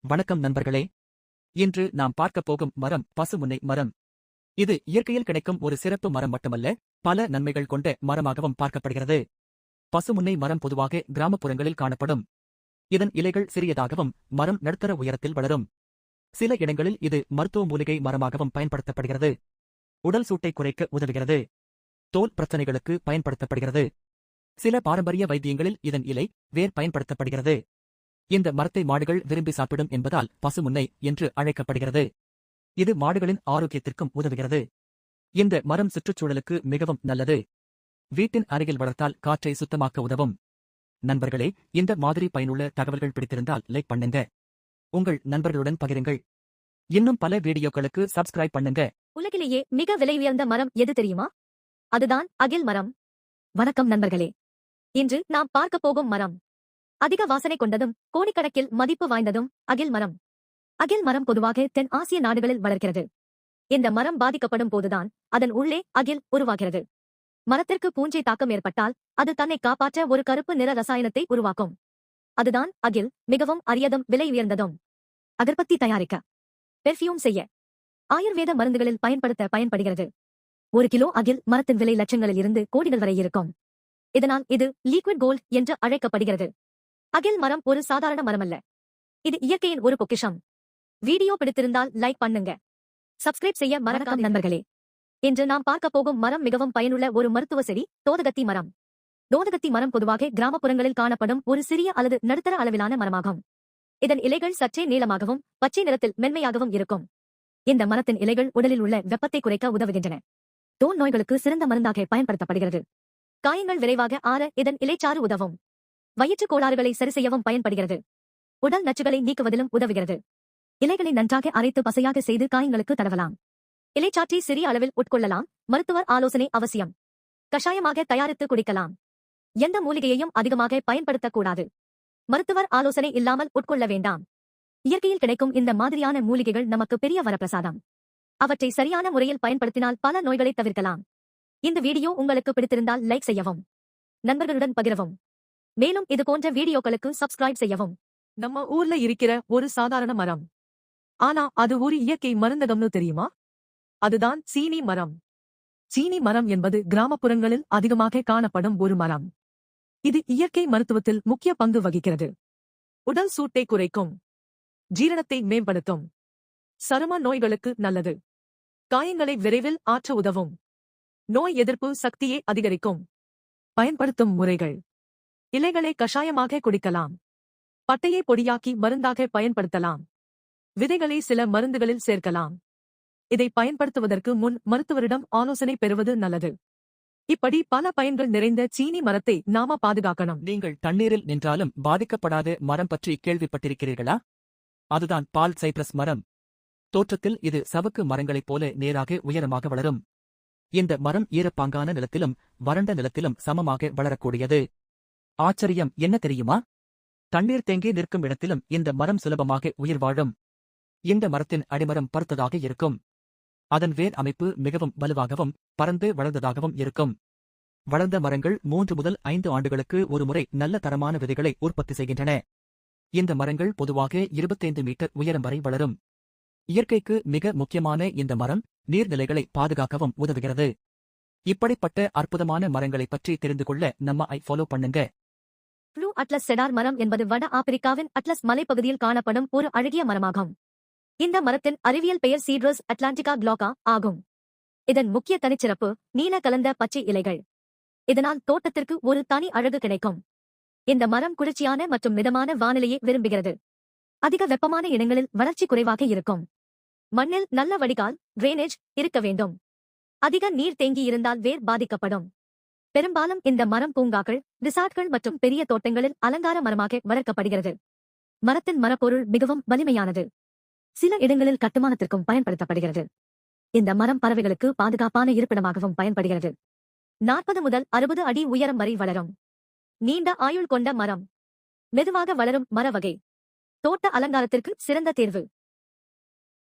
வணக்கம் நண்பர்களே. இன்று நாம் பார்க்கப் போகும் மரம் பசுமுன்னை மரம். இது இயற்கையில் கிடைக்கும் ஒரு சிறப்பு மரம் மட்டுமல்ல, பல நன்மைகள் கொண்ட மரமாகவும் பார்க்கப்படுகிறது. பசுமுன்னை மரம் பொதுவாக கிராமப்புறங்களில் காணப்படும். இதன் இலைகள் சிறியதாகவும் மரம் நடுத்தர உயரத்தில் வளரும். சில இடங்களில் இது மருத்துவ மூலிகை மரமாகவும் பயன்படுத்தப்படுகிறது. உடல் சூட்டை குறைக்க உதவுகிறது. தோல் பிரச்சனைகளுக்கு பயன்படுத்தப்படுகிறது. சில பாரம்பரிய வைத்தியங்களில் இதன் இலை, வேர் பயன்படுத்தப்படுகிறது. இந்த மரத்தை மாடுகள் விரும்பி சாப்பிடும் என்பதால் பசுமுன்னை என்று அழைக்கப்படுகிறது. இது மாடுகளின் ஆரோக்கியத்திற்கும் உதவுகிறது. இந்த மரம் சுற்றுச்சூழலுக்கு மிகவும் நல்லது. வீட்டின் அருகில் வளர்த்தால் காற்றை சுத்தமாக்க உதவும். நண்பர்களே, இந்த மாதிரி பயனுள்ள தகவல்கள் பிடித்திருந்தால் லைக் பண்ணுங்க. உங்கள் நண்பர்களுடன் பகிருங்கள். இன்னும் பல வீடியோக்களுக்கு சப்ஸ்கிரைப் பண்ணுங்க. உலகிலேயே மிக விலை உயர்ந்த மரம் எது தெரியுமா? அதுதான் அகில் மரம். வணக்கம் நண்பர்களே. இன்று நாம் பார்க்க போகும் மரம் அதிக வாசனை கொண்டதும் கோடிக்கணக்கில் மதிப்பு வாய்ந்ததும் அகில் மரம். அகில் மரம் பொதுவாக தென் ஆசிய நாடுகளில் வளர்க்கிறது. இந்த மரம் பாதிக்கப்படும் போதுதான் அதன் உள்ளே அகில் உருவாகிறது. மரத்திற்கு பூஞ்சை தாக்கம் ஏற்பட்டால் அது தன்னை காப்பாற்ற ஒரு கருப்பு நிற ரசாயனத்தை உருவாக்கும். அதுதான் அகில். மிகவும் அரியதும் விலை உயர்ந்ததும். அகர்பத்தி தயாரிக்க, பெர்ஃபியூம் செய்ய, ஆயுர்வேத மருந்துகளில் பயன்படுகிறது. 1 கிலோ அகில் மரத்தின் விலை லட்சங்களில் இருந்து கோடிகள் வரை இருக்கும். இதனால் இது லிக்விட் கோல்ட் என்று அழைக்கப்படுகிறது. அகில் மரம் ஒரு சாதாரண மரமல்ல. இது இயற்கையின் ஒரு பொக்கிஷம். வீடியோ பிடித்திருந்தால் லைக் பண்ணுங்க. சப்ஸ்கிரைப் செய்ய மறக்காத நண்பர்களே. இன்று நாம் பார்க்க போகும் மரம் மிகவும் பயனுள்ள ஒரு மருத்துவ செடி, தோதகத்தி மரம். தோதகத்தி மரம் பொதுவாக கிராமப்புறங்களில் காணப்படும் ஒரு சிறிய அல்லது நடுத்தர அளவிலான மரமாகும். இதன் இலைகள் சற்றே நீளமாகவும் பச்சை நிறத்தில் மென்மையாகவும் இருக்கும். இந்த மரத்தின் இலைகள் உடலில் உள்ள வெப்பத்தை குறைக்க உதவுகின்றன. தோல் நோய்களுக்கு சிறந்த மருந்தாக பயன்படுத்தப்படுகிறது. காயங்கள் விரைவாக ஆற இதன் இலைச்சாறு உதவும். வயிற்றுக் கோளாறுகளை சரிசெய்யவும் பயன்படுகிறது. உடல் நச்சுகளை நீக்குவதிலும் உதவுகிறது. இலைகளை நன்றாக அரைத்து பசையாக செய்து காயங்களுக்கு தடவலாம். இலைச்சாற்றை சிறிய அளவில் உட்கொள்ளலாம். மருத்துவர் ஆலோசனை அவசியம். கஷாயமாக தயாரித்து குடிக்கலாம். எந்த மூலிகையையும் அதிகமாக பயன்படுத்தக்கூடாது. மருத்துவர் ஆலோசனை இல்லாமல் உட்கொள்ள வேண்டாம். இயற்கையில் கிடைக்கும் இந்த மாதிரியான மூலிகைகள் நமக்கு பெரிய வரப்பிரசாதம். அவற்றை சரியான முறையில் பயன்படுத்தினால் பல நோய்களை தவிர்க்கலாம். இந்த வீடியோ உங்களுக்கு பிடித்திருந்தால் லைக் செய்யவும், நண்பர்களுடன் பகிரவும். மேலும் இது போன்ற வீடியோக்களுக்கு சப்ஸ்கிரைப் செய்யவும். நம்ம ஊர்ல இருக்கிற ஒரு சாதாரண மரம், ஆனா அது ஒரு இயற்கை மருந்தகம்னு தெரியுமா? அதுதான் சீனி மரம். சீனி மரம் என்பது கிராமப்புறங்களில் அதிகமாக காணப்படும் ஒரு மரம். இது இயற்கை மருத்துவத்தில் முக்கிய பங்கு வகிக்கிறது. உடல் சூட்டை குறைக்கும், ஜீரணத்தை மேம்படுத்தும், சரும நோய்களுக்கு நல்லது, காயங்களை விரைவில் ஆற்ற உதவும், நோய் எதிர்ப்பு சக்தியை அதிகரிக்கும். பயன்படுத்தும் முறைகள்: இலைகளை கஷாயமாக குடிக்கலாம். பட்டையை பொடியாக்கி மருந்தாக பயன்படுத்தலாம். விதைகளை சில மருந்துகளில் சேர்க்கலாம். இதை பயன்படுத்துவதற்கு முன் மருத்துவரிடம் ஆலோசனை பெறுவது நல்லது. இப்படி பல பயன்கள் நிறைந்த சீனி மரத்தை நாம பாதுகாக்கணும். நீங்கள் தண்ணீரில் நின்றாலும் பாதிக்கப்படாத மரம் பற்றி கேள்விப்பட்டிருக்கிறீர்களா? அதுதான் பால் சைப்ரஸ் மரம். தோற்றத்தில் இது சவுக்கு மரங்களைப் போல நேராக உயரமாக வளரும். இந்த மரம் ஈரப்பாங்கான நிலத்திலும் வறண்ட நிலத்திலும் சமமாக வளரக்கூடியது. ஆச்சரியம் என்ன தெரியுமா? தண்ணீர் தேங்கி நிற்கும் இடத்திலும் இந்த மரம் சுலபமாக உயிர் வாழும். இந்த மரத்தின் அடிமரம் பருத்ததாக இருக்கும். அதன் வேர் அமைப்பு மிகவும் வலுவாகவும் பரந்து வளர்ந்ததாகவும் இருக்கும். வளர்ந்த மரங்கள் 3 முதல் 5 ஆண்டுகளுக்கு ஒருமுறை நல்ல தரமான விதைகளை உற்பத்தி செய்கின்றன. இந்த மரங்கள் பொதுவாக 25 மீட்டர் உயரம் வரை வளரும். இயற்கைக்கு மிக முக்கியமான இந்த மரம் நீர்நிலைகளை பாதுகாக்கவும் உதவுகிறது. இப்படிப்பட்ட அற்புதமான மரங்களைப் பற்றி தெரிந்து கொள்ள நம்ம ஃபாலோ பண்ணுங்க. ப்ளூ அட்லஸ் செடார் மரம் என்பது வட ஆப்பிரிக்காவின் அட்லஸ் மலைப்பகுதியில் காணப்படும் ஒரு அழகிய மரமாகும். இந்த மரத்தின் அறிவியல் பெயர் சீட்ரஸ் அட்லாண்டிகா க்ளோகா ஆகும். இதன் முக்கிய தனிச்சிறப்பு நீல கலந்த பச்சை இலைகள். இதனால் தோட்டத்திற்கு ஒரு தனி அழகு கிடைக்கும். இந்த மரம் குளிர்ச்சியான மற்றும் மிதமான வானிலையை விரும்புகிறது. அதிக வெப்பமான இடங்களில் வளர்ச்சி குறைவாக இருக்கும். மண்ணில் நல்ல வடிகால் டிரைனேஜ் இருக்க வேண்டும். அதிக நீர் தேங்கி இருந்தால் வேர் பாதிக்கப்படும். பெரும்பாலும் இந்த மரம் பூங்காக்கள், ரிசார்ட்கள் மற்றும் பெரிய தோட்டங்களில் அலங்கார மரமாக வளர்க்கப்படுகிறது. மரத்தின் மரப்பொருள் மிகவும் வலிமையானது. சில இடங்களில் கட்டுமானத்திற்கும் பயன்படுத்தப்படுகிறது. இந்த மரம் பறவைகளுக்கு பாதுகாப்பான இருப்பிடமாகவும் பயன்படுகிறது. 40 முதல் 60 அடி உயரம் வரை வளரும். நீண்ட ஆயுள் கொண்ட மரம். மெதுவாக வளரும் மர வகை. தோட்ட அலங்காரத்திற்கு சிறந்த தேர்வு.